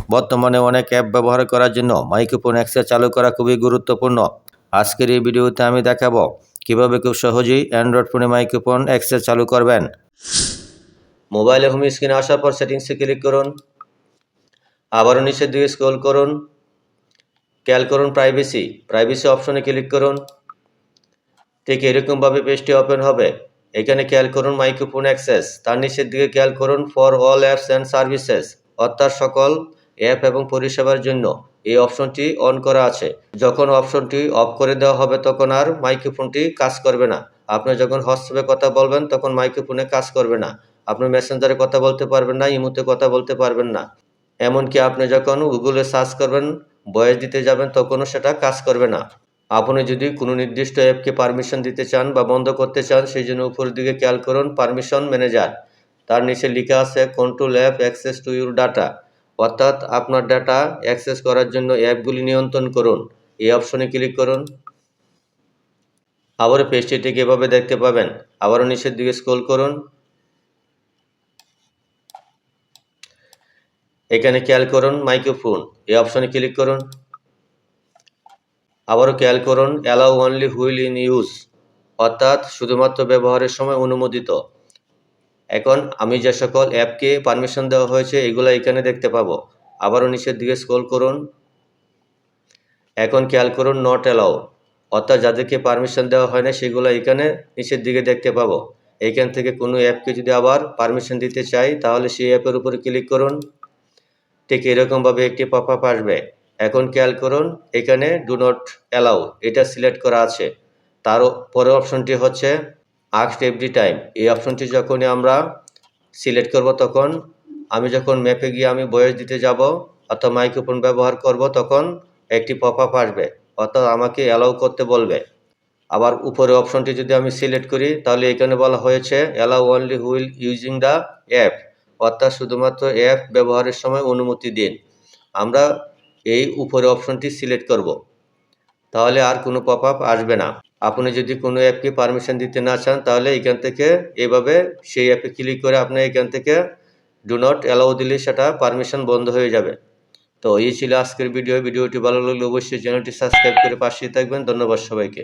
বর্তমানে অনেক অ্যাপ ব্যবহার করার জন্য মাইক্রোফোন অ্যাক্সেস চালু করা খুবই গুরুত্বপূর্ণ। আজকের এই ভিডিওতে আমি দেখাবো কিভাবে খুব সহজেই অ্যান্ড্রয়েড ফোনে মাইক্রোফোন অ্যাক্সেস চালু করবেন। মোবাইলে হোম স্ক্রিনে আসার পর সেটিংসে ক্লিক করুন, আবারও নিচের দিকে স্ক্রল করুন, খেয়াল করুন প্রাইভেসি অপশনে ক্লিক করুন। ঠিক এরকমভাবে পেজটি ওপেন হবে। এখানে খেয়াল করুন মাইক্রোফোন অ্যাক্সেস, তার নিচের দিকে খেয়াল করুন for all apps and services, অর্থাৎ সকল অ্যাপ এবং পরিষেবার জন্য এই অপশনটি অন করা আছে। যখন অপশনটি অফ করে দেওয়া হবে তখন আর মাইক্রোফোনটি কাজ করবে না। আপনি যখন হোয়াটসঅ্যাপে কথা বলবেন তখন মাইক্রোফোনে কাজ করবে না। আপনি মেসেঞ্জারে কথা বলতে পারবেন না, ইমোতে কথা বলতে পারবেন না। এমনকি আপনি যখন গুগলে সার্চ করবেন, ভয়েস দিতে যাবেন, তখনও সেটা কাজ করবে না। আপনি যদি কোনো নির্দিষ্ট অ্যাপকে পারমিশন দিতে চান বা বন্ধ করতে চান, সেই জন্য উপরের দিকে খেয়াল করুন পারমিশন ম্যানেজার, তার নিচে লেখা আছে control app access to your data, অর্থাৎ আপনার ডাটা অ্যাক্সেস করার জন্য অ্যাপগুলি নিয়ন্ত্রণ করুন। এই অপশনে ক্লিক করুন। আবারও পেজটি ঠিক এভাবে দেখতে পাবেন। আবারও নিচের দিকে স্ক্রল করুন, এখানে খেয়াল করুন মাইক্রোফোন, এই অপশনে ক্লিক করুন। আবারও খেয়াল করুন allow only wheel in use, অর্থাৎ শুধুমাত্র ব্যবহারের সময় অনুমোদিত। এখন আমি যে সকল অ্যাপকে পারমিশন দেওয়া হয়েছে এগুলো এখানে দেখতে পাবো। আবারও নিচের দিকে স্ক্রল করুন, এখন খেয়াল করুন নট অ্যালাউ, অর্থাৎ যাদেরকে পারমিশন দেওয়া হয় না সেগুলো এখানে নিচের দিকে দেখতে পাবো। এইখান থেকে কোনো অ্যাপকে যদি আবার পারমিশন দিতে চাই তাহলে সেই অ্যাপের উপরে ক্লিক করুন। ঠিক এরকমভাবে একটি পপ আপ আসবে। এখন খেয়াল করুন এখানে ডু নট অ্যালাউ এটা সিলেক্ট করা আছে। তার পরের অপশনটি হচ্ছে আস্কড এভরি টাইম। এই অপশনটি যখনই আমরা সিলেক্ট করব তখন আমি যখন ম্যাপে গিয়ে আমি ভয়েস দিতে যাব অথবা মাইক্রোফোন ব্যবহার করব তখন একটি পপ আপ আসবে, অর্থাৎ আমাকে অ্যালাউ করতে বলবে। আবার উপরে অপশনটি যদি আমি সিলেক্ট করি তাহলে এখানে বলা হয়েছে allow only wheel using the app, অর্থাৎ শুধুমাত্র অ্যাপ ব্যবহারের সময় অনুমতি দিন। আমরা এই উপরে অপশনটি সিলেক্ট করব, তাহলে আর কোনো পপ আপ আসবে না। আপনি যদি কোনো অ্যাপকে পারমিশন দিতে না চান তাহলে এখান থেকে এভাবে সেই অ্যাপে ক্লিক করে আপনি এখান থেকে ডু নট অ্যালাউ দিলে সেটা পারমিশন বন্ধ হয়ে যাবে। তো এই ছিল আজকের ভিডিওটি ভালো লাগলে অবশ্যই চ্যানেলটি সাবস্ক্রাইব করে পাশেই থাকবেন। ধন্যবাদ সবাইকে।